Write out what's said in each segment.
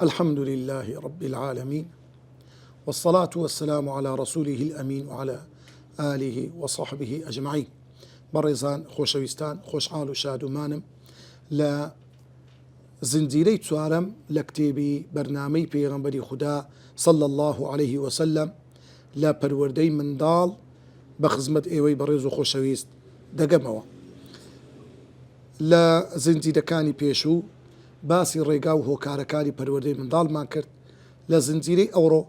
الحمد لله رب العالمين، والصلاة والسلام على رسوله الأمين وعلى آله وصحبه أجمعين. بەڕێزان خۆشەویستان، خۆشحاڵ و شادومانم لە زنجیرەی چوارەم لە کتێبی بەرنامەی پێغەمبەری خودا صلى الله عليه وسلم لە پەروەردەی منداڵ بە خزمەت ئێوەی بەڕێز و خۆشەویست دەگەمەوە. لە زنجیرەکانی پێشوو باسی ڕێگا و هۆکارەکانی پەروەردەی منداڵمان کرد. لە زنجیرەی ئەوڕۆ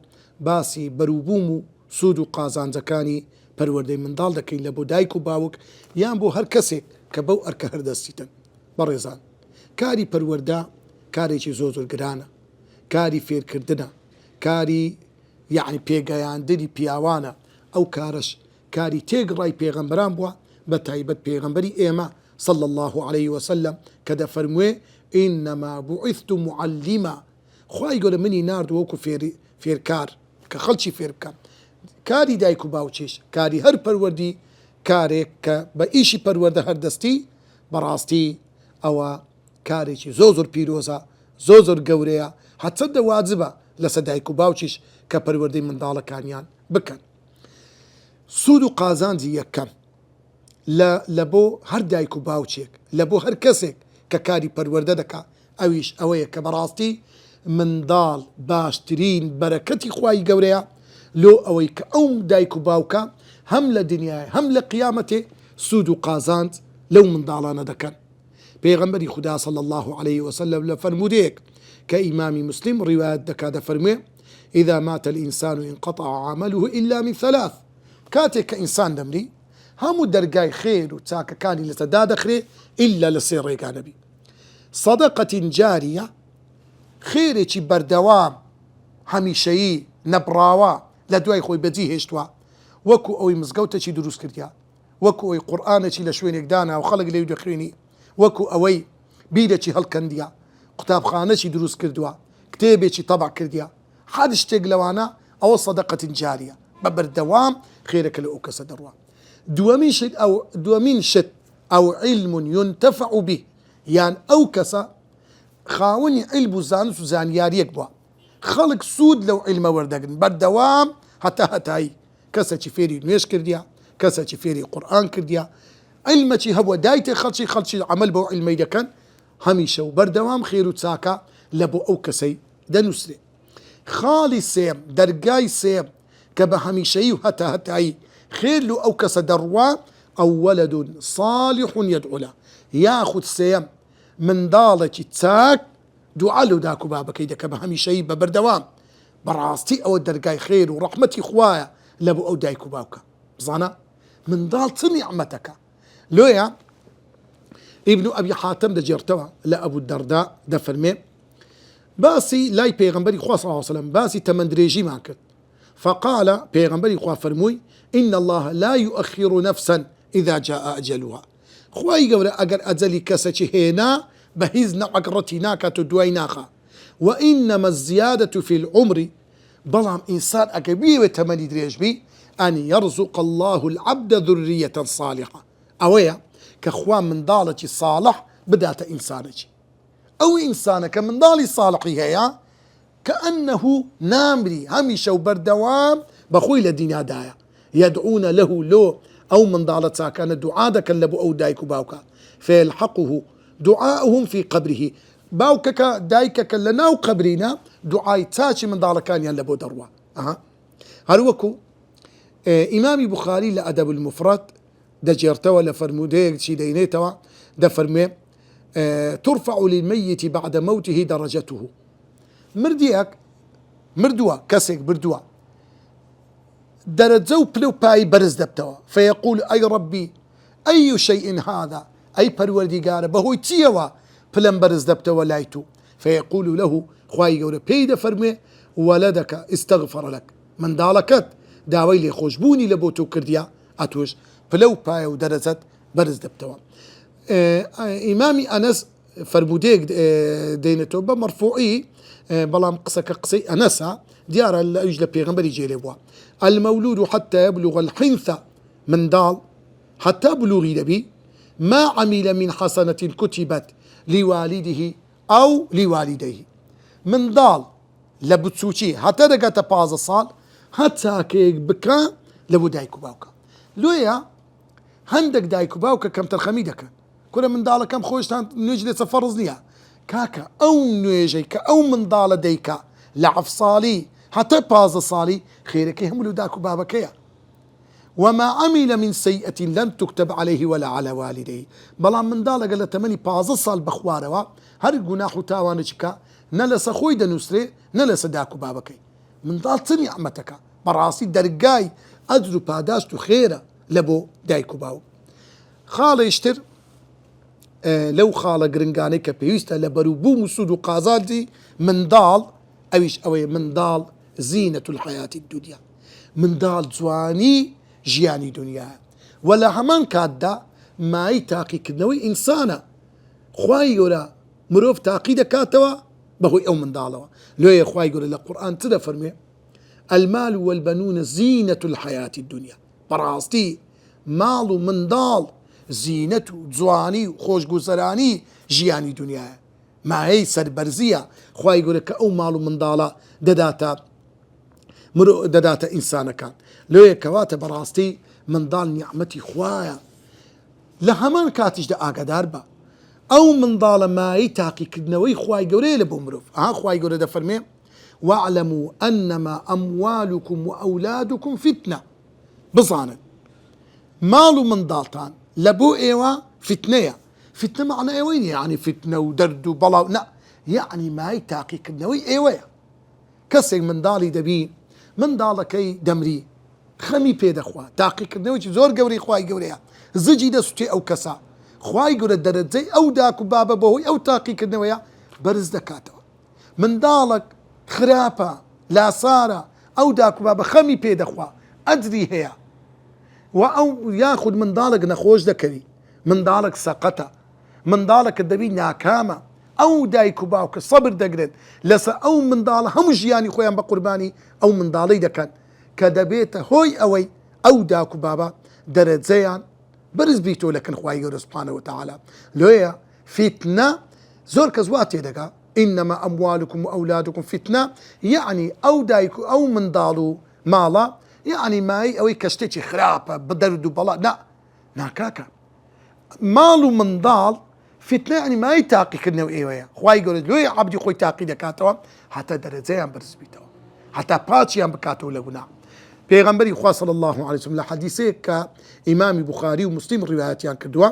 باسی بەروبووم و سوود و قازانجەکانی پەروەردەی منداڵ دەکەین لە بۆ دایک و باوک یان بۆ هەر کەسێک کە بەو ئەرکە هەردەستیتن. بەڕێزان، کاری پەروەردە کارێکی زۆر گرانە، کاری فێرکردنە، کاری یعنی پێگەیاندنی پیاوانە. ئەو کارش کاری تێگڕای پێغەمبەران بووە، بە تایبەت پێغەمبەری ئێمە صلى الله عليه وسلم کە دەفەرموێ ئینەما بوعثت معلما، خوای گەورە منی ناردووە وەکو فێرکار کە خەڵکی فێر بکەم. کاری دایک و باوچیش کاری هەر پەروەردی کارێک کە بە ئیشی پەروەردە هەردەستی، بەڕاستی ئەوە کارێکی زۆر پیرۆزە، زۆر گەورەیە، هەچەندە واجبە لەسەر دایک و باوچیش کە پەروەردەی منداڵەکانیان بکەن. سوود و قازانجی یەکەم لە بۆ هەر دایک و باوچێک، لە بۆ هەر کەسێک کە کاری پەروەردە دەکا، ئەویش ئەوەیە کە بەڕاستی منداڵ باشترین بەرەکەتی خوای گەورەیە لۆ ئەوەی کە ئەو دایک و باوکە هەم لە دنیای هەم لە قیامەتێ سوود و قازانج لەو منداڵانە دەکەن. پێغەمبەری خودا صلى الله عليه وسلم لە فەرمودەیەک کە ئیمامی مسلم ڕیوایەت دەکا دەفەرموێ إذا مات الإنسان انقطع عمله إلا من ثلاث، کاتێک کە ئینسان دەمری هەموو دەرگای خێر و چاکەکانی لەسەر دادەخرێ إلا لە سێ ڕێگا نەبی: صدقة جارية، خێرێکی بەردەوام هەمیشەیی نەبڕاوە لە دوای خۆی بەجێ هێشتووە، وەکو ئەوەی مزگەوتێکی دروست کردیا، وەکو ئەوەی قورئانێکی لە شوێنێک دانا و خەڵک لێی دەخوێنی، وەکو ئەوەی بیرێکی هەڵکەندیە، قوتابخانەی دروست کردووە، کتێبێکی تەبع کردیا، هەر شتێک لەوانە ئەوە صدقة جارية بە بەردەوام خێرەکە لە ئەو کەسە دەڕوە. دووەمین شت ئەو علم ينتفع به، یان ئەو کەسە خاوەنی علم و زانست و زانیاریەک بووە، خەڵک سوود لەو علمە وەردەگرن بەردەوام هەتایی. کەسێکی فێری نوێژ کردیا، کەسێکی فێری قورئان کردیا، علمەکی هەبووە دایتێ خەڵکی عمل بەو علمەی دەکەن، هەمیشە و بەردەوام خێر و چاکە لە بۆ ئەو کەسەی دەنووسرێ. خاڵی سێم، دەرگای سێم کە بە هەمیشەیی و هەتایی خێر لە ئەو کەسە دەڕوا، ئەو وەلد صالح يدعو له، یاخود سێم منداڵێکی چاک دوعا لەو داک و بابەکەی دەکە بە هەمیشەیی بە بەردەوام. بەڕاستی ئەوە دەرگای خێر و ڕەحمەتی خوایە لە بۆ ئەو دایک و باوکە. بزانە منداڵ چ نیعمەتەکە. لۆیە ئیبن ئەبی حاتم دەجێڕتەوە لە ئەبوو دەردا دەفەرمێ باسی لای پێغەمبەری خوا صلی الله عليه وسلم باسی تەمەندرێژیمان کرد. فقال پێغەمبەری خوا فەرمووی إن الله لا يؤخر نفسا إذا جاء أجلها، خوای گەورە ئەگەر ئەجەلی کەسێکی هێنا بە هیچ نەعەگڕەتی ناکات و دوای ناخا. وإنما الزيادة في العمر، بەڵام ئینسان ئەگەر بیەوێت تەمەنی درێژ بی، أن يرزق الله العبد ذرية صالحة، ئەوەیە کە خوا منداڵێکی صالح بداتە ئینسانێکی. ئەو ئینسانە کە منداڵی صالحی هەیە كأنه نامری هەمیشە و بەردەوام بەخۆی لە دینیادایە، يدعون له لۆ ئەو منداڵە چاکانە دوعا دەکەن لە بۆ ئەو دایک و باوکە، فيلحقه دعاؤهم في قبره، باوکەکە دایکەکە لە ناو قبرینە دوعای چاچی منداڵەکانیان لە بۆ دەڕوا. هەروەکو ئیمامی بوخاری لە ئەدەب المفرد دەجێڕتەوە لە فەرمودەیەکی دەینێتەوە دەفەرمێ ترفع للميت بعد موته درجته، مردیەک مردووە، کەسێک بردووە، دەرەجە و پلە و پایی بەرز دەبتەوە، فيقول أي ربي أي شيء هذا، ئەی پەروەردیگارە بەهۆی چیەوە پلەم بەرز دەبتەوە لای تو؟ فيقول له، خوای گەورە پێی دەفەرمێ ولدك استغفر لك، منداڵەکەت داوای لێخۆشبوونی لە بۆ تۆ کردیا، ئەتۆش پلە و پایە و دەرەجەت بەرز دەبتەوە. ئیمامی ئەنەس فەرمودەیەک دێنێتەوە بە مەرفوعی، بەڵام قسەکە قسەی ئەنەسە، دیارە ئەویش لە پێغەمبەری جێلێ بووە. المولود حتى يبلغ الحنث، منداڵ حتى بلوغی دەبی، ما عمل من حسنة كتبت لوالده أو لوالديه، منداڵ لە بچووکی هەتە دەگاتە 15 ساڵ هەتاکەیەک بکە لە بۆ دایک و باوکە. لێیە هەندێک دایک و باوکە کەم تەرخەمی دەکەن کورە منداڵەکەم خۆشتان نوێژ لێسە فەرز نییە کاکە ئەو نوێژەی کە ئەو منداڵە دەیکا لە 7 ساڵی هەتە 15 ساڵی خێرەکەی هەموو لە داک و بابەکەیە. وما عمل من سيئة لن تكتب عليه ولا على والديه. بەڵام منداڵەگە لە تەمەنی 15 ساڵ بخوارەوە هەر گوناح و تاوانێکی بکە نە لەسە خۆی دەنووسرێ نە لەسە داک و بابەکەی. منداڵ چ نیعمەتەکە بەڕاستی دەرگای ئەجر و پاداشت و خێرە لە بۆ دایک و باوک. خاڵێشتر لەو خاڵە گرنگانەی کە پێویستە لە بەروبووم و سوود و قازانجی منداڵ ئەویش ئەوەیە منداڵ زینەت الحەیاتی الدونیا، منداڵ جوانی ژیانی دنیاە و لە هەمان کاتدا مای تاقیکردنەوەی ئینسانە. خوای گەورە مرۆڤ تاقی دەکاتەوە بەهۆی ئەو منداڵەوە. لێیە خوای گەورە لە قورئان چ دەفەرمێ؟ المال والبنون زینة الحیاة الدنیا. بەڕاستی ماڵ و منداڵ زینەت و جوانی و خۆشگوزەرانی ژیانی دنیاە، مایەی سەربەرزیە خوای گەورە کە ئەو ماڵ و منداڵە دەداتە ئینسانەکان. لێیە کەواتە بەڕاستی منداڵ نیعمەتی خوایە. لە هەمان کاتیشدا ئاگادار بە ئەو منداڵە مایەی تاقیکردنەوەی خوای گەورەیە لە بۆ مرۆڤ. خوای گەورە دەفەرمێ واعلموا أنما أموالكم وأولادكم فتنة. بزانن ماڵ و منداڵتان لە بۆ ئێوە فتنەیە. فتنە معنە ئێوەی نیە یعنی فتنە و دەرد و بەڵاو نە، یعنی مای تاقیکردنەوەی ئێوەیە. کەسێک منداڵی دەبی منداڵەکەی دەمری خەمی پێدەخوا تاقیکردنەوەی زۆر گەورەی خوای گەورەیە زجی دەسووتێ ئەو کەسە خوای گەورە دەرەجەی ئەو داک و بابە بەهۆی ئەو تاقیکردنەوەیە بەرز دەکاتەوە. منداڵک خراپە لاسارە ئەو داک و بابە خەمی پێدەخوا ئەجری هەیە و ئەو یاخود منداڵک نەخۆش دەکەوی، منداڵک سەقەتە، منداڵەکە دەبی ناکامە، ئەو دایک و باوکە سەبر دەگرێت لەسەر ئەو منداڵە هەموو ژیانی خۆیان بە قوربانی ئەو منداڵەی دەکەن کە دەبێتە هۆی ئەوەی ئەو داک و بابە دەرەجەیان بەرز بیتۆ لەکن خوای گەورە سوبحانەهو وتەعالا. لێیە فتنە زۆر کەس وا تێدەگا ئینەما ئەموالکم و ئەولادکم فتنە، یعنی ئەو دایک و ئەو منداڵ و ماڵە یعنی مای ئەوەی کە شتێکی خراپە بەدەرد و بەڵا ناکاکە. ماڵ و منداڵ فتنە یعنی مای تاقیکردنەوە ئێوەیە. خوای گەورە لێیە عەبدی خۆی تاقی دەکاتەوە هەتا دەرەجەیان بەرز بیتەوە، هەتا پاچیان بکاتەوە لە گوناه. پێغەمبەری خوا صلی الله علیه وسلم لە حەدیثێک کە ئیمامی بوخاری و موسلیم ڕیوایەتیان کردووە،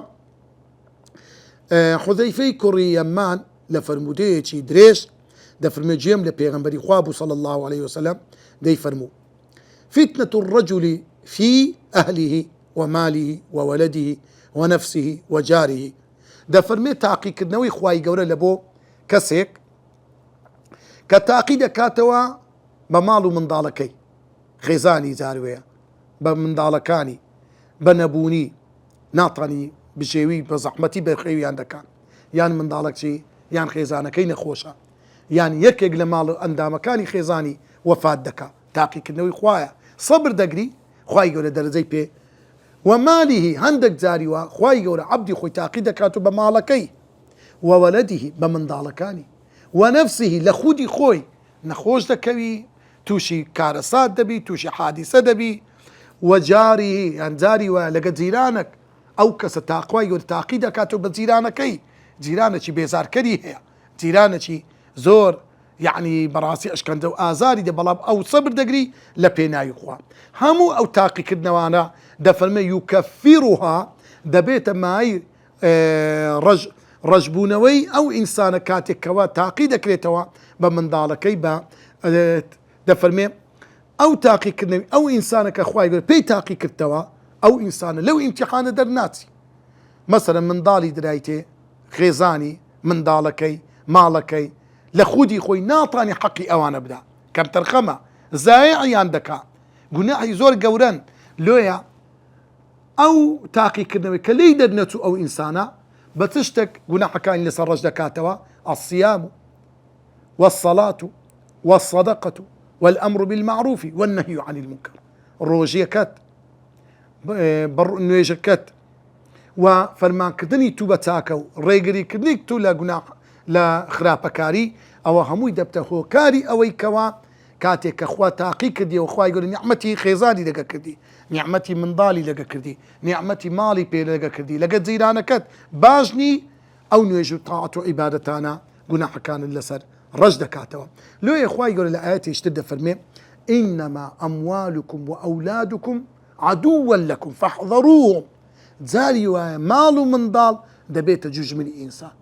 حوذەیفەی کوڕی یەمان لە فەرموودەیەکی درێژ دەفەرمێ جێم لە پێغەمبەری خوا بوو صلی الله علیه وسلم دەیفەرموو فتنة الرجل في أهله وماله وولده ونفسه وجاره. دەفەرمێ تاقیکردنەوەی خوای گەورە لە بۆ کەسێک کە تاقی دەکاتەوە بە ماڵ و منداڵەکەی، خێزانی جاروەیە بە منداڵەکانی بە نەبوونی ناتانی بژێوی بە زەحمەتی بەخێویان دەکات، یان منداڵەکچی یان خێزانەکەی نەخۆشە یان یەکێک لە ماڵ و ئەندامەکانی خێزانی وەفات دەکات، تاقیکردنەوەی خوایە سەبر دەگری خوای گەورە دەرەجەی پێ. و مالیه هەندێک جاریوە خوای گەورە عەبدی خۆی تاقی دەکات و بە ماڵەکەی، و وەلەدیه بە منداڵەکانی، و نەفسیه لە خودی خۆی نەخۆش دەکەوی، تووشی کارەسات دەبی، تووشی حادیسە دەبی، و جاریه یان جاری وایە لەگە جیرانێک ئەو کەسە تاقوای گەورە تاقی دەکات و بە جیرانەکەی، جیرانێکی بێزارکەری هەیە، جیرانێکی زۆر یعنی بەڕاستی ئەشکەندە و ئازاری دە، بەڵام ئەو سەبر دەگری لە پێناوی خوا. هەموو ئەو تاقیکردنەوانە دەفەرمێ یوکەفیڕها دەبێتە مای ڕەشبوونەوەی ئەو ئینسانە کاتێکەوە تاقی دەکرێتەوە بە منداڵەکەی بە دەفەرمێ ئەو تاقیکردنەوەی ئەو ئینسانەکە خوای گەورە پێی تاقی کردەوە ئەو ئینسانە لەو ئیمتیحانە دەرناچی. مەسەلەن منداڵی درایتێ خێزانی منداڵەکەی ماڵەکەی لە خودی خۆی ناتانی حەقی ئەوانە بدا، کەم تەرخەمە زایعیان دەکا، گوناحی زۆر گەورەن. لێیە ئەو تاقیکردنەوەی کە لێی دەرنەچوو ئەو ئینسانە بە چ شتێک گوناحەکانی لەسەر ڕەش دەکاتەوە؟ الصيام والصلاة والصدقة والأمر بالمعروف والنهي عن المنكر. ڕۆژیەکەت نوێژەکەت و فەرمانکردنی تو بە چاکە و ڕێگریکردنی تو لە گوناح لا خراپەکاری ئەوە هەمووی دەبتە هۆکاری ئەوەی کەوا کاتێک کە خوا تاقی کردی و خوای گەورە نیعمەتی خێزانی لەگە کردی، نیعمەتی منداڵی لەگە کردی، نیعمەتی ماڵی پێ لەگە کردی، لەگە جیرانەکەت باشنی ئەو نوێژ و تاعەت و عیبادەتانە گوناحەکانت لەسەر ڕەش دەکاتەوە. لۆیە خوای گەورە لە ئاەتێشتر دەفەرمێ ئینەما ئەموالکم و ئەولادکم عەدووە لەکم فاحذەروهم. جاری وایە ماڵ و منداڵ دەبێتە جوژمنی ئینسان،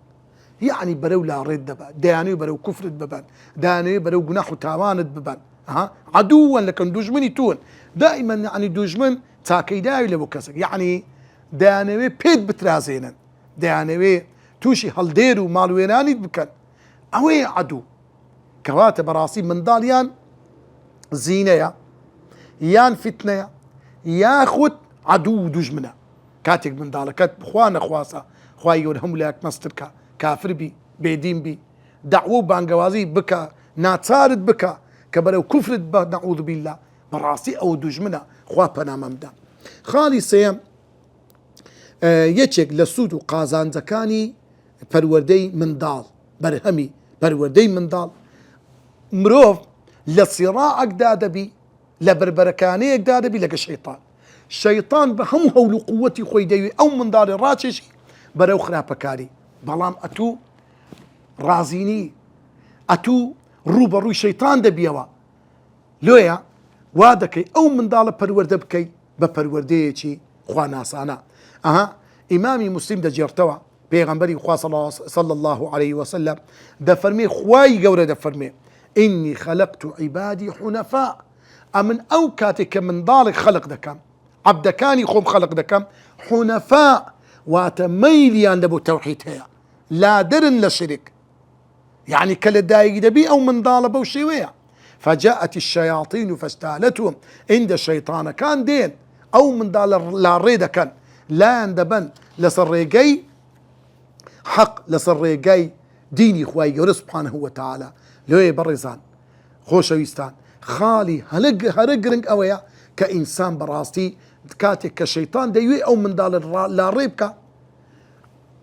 یعنی بەرەو لاڕێت دەبات، دەیانەوێ بەرەو کوفرت ببەن، دەیانەوێ بەرەو گوناح و تاوانت ببەن. عەدووە لەکەم دوژمنی تون. دائما یعنی دوژمن چاکەی داوی لە بۆ کەسێک، یعنی دەیانەوێ پێت بترازێنن، دەیانەوێ تووشی هەڵدێر و ماڵوێرانیت بکەن. ئەوەیە عەدوو، کەواتە بەڕاستی منداڵیان زینەیە یان فتنەیە یاخود عەدوو و دوژمنە. کاتێک منداڵەکەت بخوا نەخواسە خوای گەورە هەموو لایەک مەستر کە، کافر بی، بێدین بی، دەعوە و بانگەوازی بکە، ناچارت بکە کە بەرەو کوفرت بە نەعوذ بالله، بەڕاستی ئەوە دوژمنە، خوا پەنامەمدا. خاڵی سێیەم یەکێک لە سوود و قازانجەکانی پەروەردەی منداڵ، بەرهەمی پەروەردەی منداڵ، مرۆڤ لە سیڕاعێکدا دەبی، لە بربەرەکانەیەکدا دەبی لەگە شەیطان. شەیطان بە هەموو هەول و قووەتی خۆی دەوێت ئەو منداڵی ڕاکێشی بەرەو خراپەکاری، بەڵام ئەتوو ڕازینی، ئەتوو ڕوبەڕووی شەیطان دەبیەوە. لۆیە وا دەکەی ئەو منداڵە پەروەردە بکەی بە پەروەردەیەکی خوا ناسانە. ئیمامی موسلیم دەجێڕتەوە پێغەمبەری خوا صلی الله عليه وسلم دەفەرمێ خوای گەورە دەفەرمێ ئینی خەلەقت عیبادی حونەفاء. ئەمن ئەو کاتێک کە منداڵێک خەلق دەکەم، عەبدەکانی خۆم خەلق دەکەم، حونەفاء واتە مەیلیان لە بۆ تەوحید هەیە، لادەرن لە شرک، یعنی کە لە دایک دەبی ئەو منداڵە بەو شێوەیە. فجاءت الشياطين فاستالتهم عند شەیطانەکان دێن ئەو منداڵە لاڕێ دەکەن، لایەن دەبەن لەسەر ڕێگەی حەق، لەسەر ڕێگەی دینی خوای گەورە سوبحانه وتعالى. لۆیە بەڕێزان خۆشەویستان، خاڵی هەرە گرنگ ئەوەیە کە ئینسان بەڕاستی کاتێک کە شەیطان دەیوێ ئەو منداڵە لاڕێ بکە،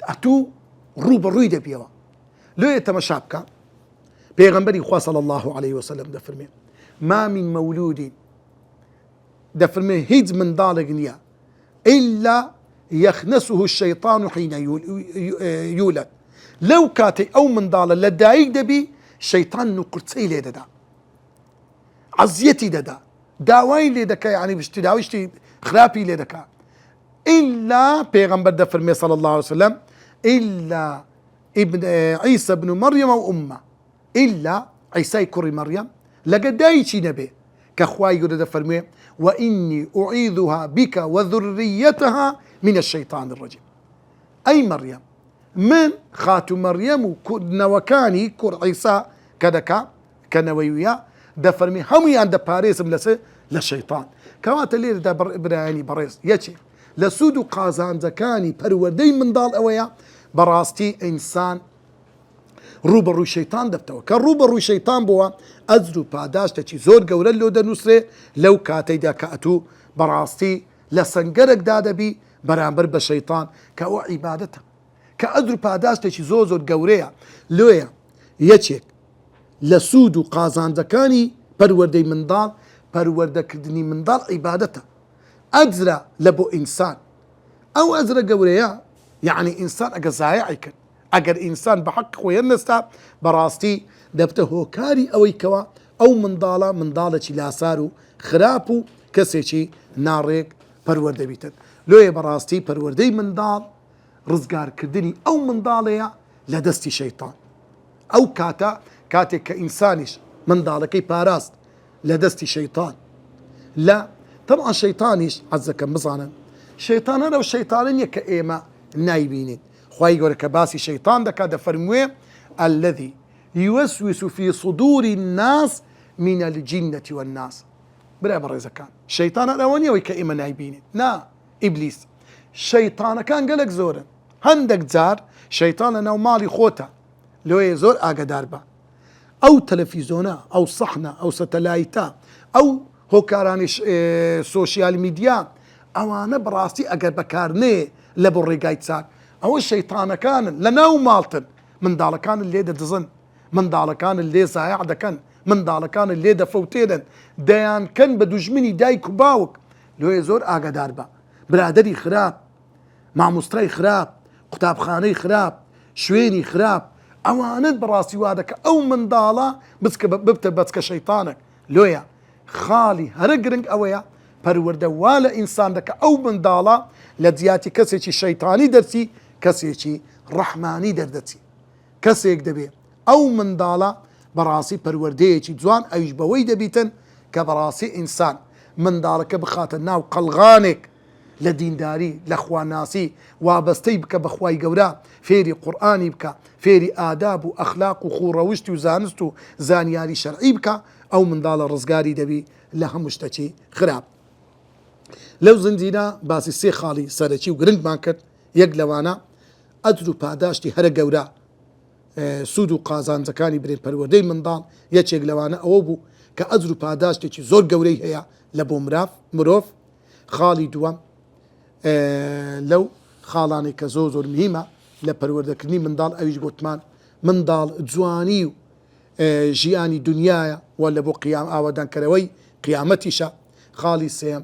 ئەتوو ڕوبەڕووی دەبیەوە. لۆیە تەمەشا بکە پێغەمبەری خوا صلی الله عليه وسلم دەفەرمێ ما من مولود، دەفەرمێ هیچ منداڵێک نییە إلا يخنسه الشيطان حين يولد. لەو کاتەی ئەو منداڵە لە دایک دەبی شەیطان نوقورچەی لێ دەدا، عەزیەتی دەدا، داوای لێ دەکە، یعنی داویشتی خراپی لێ دەکا. إلا پێغەمبەر دەفەرمێ صلی الله عليه وسلم إلا ابن عيسى بن مريم و أمه، إلا عیسای کوڕی مەریەم لەگە دایکی نەبێ کە خوای گەورە دەفەرمێ وإني أعيذها بك وذريتها من الشيطان الرجيم. ئەی مەریەم، من خاتو مەریەم و نەوەکانی کوڕ عیسا کە دەکا کە نەوەی دەفەرمی هەمویان دەپارێزم لە شەیطان. کەواتە لێرەدا برایانی بەڕێز یەکێ لە سوود و قازانجەکانی پەروەردەی منداڵ ئەوەیە بەڕاستی ئینسان ڕوبەڕووی شەیطان دەبتەوە، کە ڕوبەڕووی شەیطان بووە ئەجر و پاداشتێکی زۆر گەورە لۆ دەنووسرێ لەو کاتەیدا کە ئەتوو بەڕاستی لە سەنگەرێکدا دەبی بەرامبەر بە شەیطان کە ئەوە عیبادەتە، کە ئەجر و پاداشتێکی زۆر گەورەیە. لۆیە یەکێک لە سوود و قازانجەکانی پەروەردەی منداڵ، پەروەردەکردنی منداڵ عیبادەتە، ئەجرە لە بۆ ئینسان. ئەو ئەجرە گەورەیە، یعنی ئینسان ئەگە زایعی کرد، ئەگەر ئینسان بە حەق خۆی نەستا، بەڕاستی دەبتە هۆکاری ئەوەی کەوە ئەو منداڵە منداڵێکی لاسار و خراپ و کەسێکی ناڕێک پەروەردە بیتن. لۆیە بەڕاستی پەروەردەی منداڵ ڕزگارکردنی ئەو منداڵەیە لە دەستی شەیطان. ئەو کاتێک کە ئینسانیش منداڵەکەی پاراست لە دەستی شەیطان، لە طبعا شەیطانیش عەزەکەم بزانن شەیطان هەرە و شەیطانە نییە کە ئێمە نایبینین. خوای گەورە کە باسی شەیطان دەکات دەفەرموێ الذي يوسوس في صدور الناس من الجنة والناس. برای بەڕێزەکان شەیطان هەرەوە نییەوەی کە ئێمە نایبینین، نا ئیبلیس. شەیطانەکان گەلێک زۆرن، هەندێک جار شەیطان لە ناو ماڵی خۆتە، لۆیە زۆر ئاگادار بە ئەو تەلەڤیزۆنە، ئەو سەحنە، ئەو سەتەلایتە، ئەو هۆکارانی سۆشیال میدیا، ئەوانە بەڕاستی ئەگەر بەکارنێ لە بۆ ڕێگای چاک، ئەوە شەیطانەکانن لە ناو ماڵتن، منداڵەکان لێ دەدزن، منداڵەکان لێ زایع دەکەن، منداڵەکان لێ دەفەوتێنن، دەیانکەن بە دوژمنی دایک و باوک. لێ زۆر ئاگادار بە، برادری خراپ، مامۆستای خراپ، قوتابخانەی خراپ، شوێنی خراپ، ئەوانت بەڕاستی وا دەکە ئەو منداڵە ببتە بەچکە شەیتانێک. لۆیە خاڵی هەرە گرنگ ئەوەیە پەروەردە وا لە ئینسان دەکە ئەو منداڵە لە جیاتی کەسێکی شەیتانی دەرچی کەسێکی ڕەحمانی دەردەچی. کەسێک دەبێ ئەو منداڵە بەڕاستی پەروەردەیەکی جوان ئەویش بەوەی دەبیتن کە بەڕاستی ئینسان منداڵەکە بخاتە ناو قەڵغانێک لە دینداری، لە خواناسی، وابەستەی بکە بە خوای گەورە، فێری قورئانی بکە، فێری ئاداب و ئەخلاق و خوڕەوشتی و زانست و زانیاری شەرعی بکە، ئەو منداڵە ڕزگاری دەبی لە هەموو شتێکی خراپ. لەو زنجیرە باسی سێ خاڵی سەرەکی و گرنگمان کرد. یەک لەوانە ئەجر و پاداشتی هەرە گەورە سوود و قازانجەکانی برێن پەروەردەی منداڵ یەکێک لەوانە ئەوە بوو کە ئەجر و پاداشتێکی زۆر گەورەی هەیە لە بۆ مرۆڤ. خاڵی دووەم لەو خاڵانی کە زۆر زۆر مهمە لە پەروەردەکردنی منداڵ ئەویش گوتمان منداڵ جوانی و ژیانی دنیاە و لە بۆ قیام ئاوەدانکەرەوەی قیامەتیشە. خاڵی سێم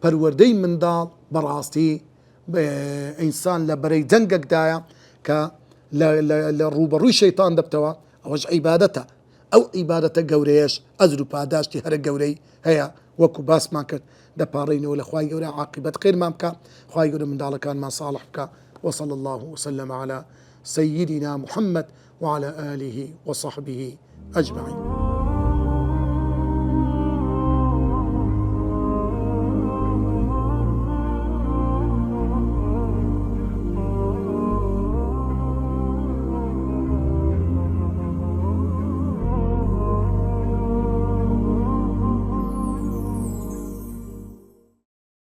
پەروەردەی منداڵ بەڕاستی ئینسان لە بەرەی جەنگێکدایە کە لە ڕوبەڕووی شەیتان دەبتەوە، ئەوەش عیبادەتە. ئەو عیبادەتە گەورەیەش ئەجر و پاداشتی هەرە گەورەی هەیە وەکو باسمان کرد. دەپاڕینەوە لە خوای گەورە عاقبەت خێرمان بکە، خوای گەورە منداڵەکانمان ساڵح بکە. وصلى الله وسلم على سيدنا محمد وعلى آله وصحبه أجمعين.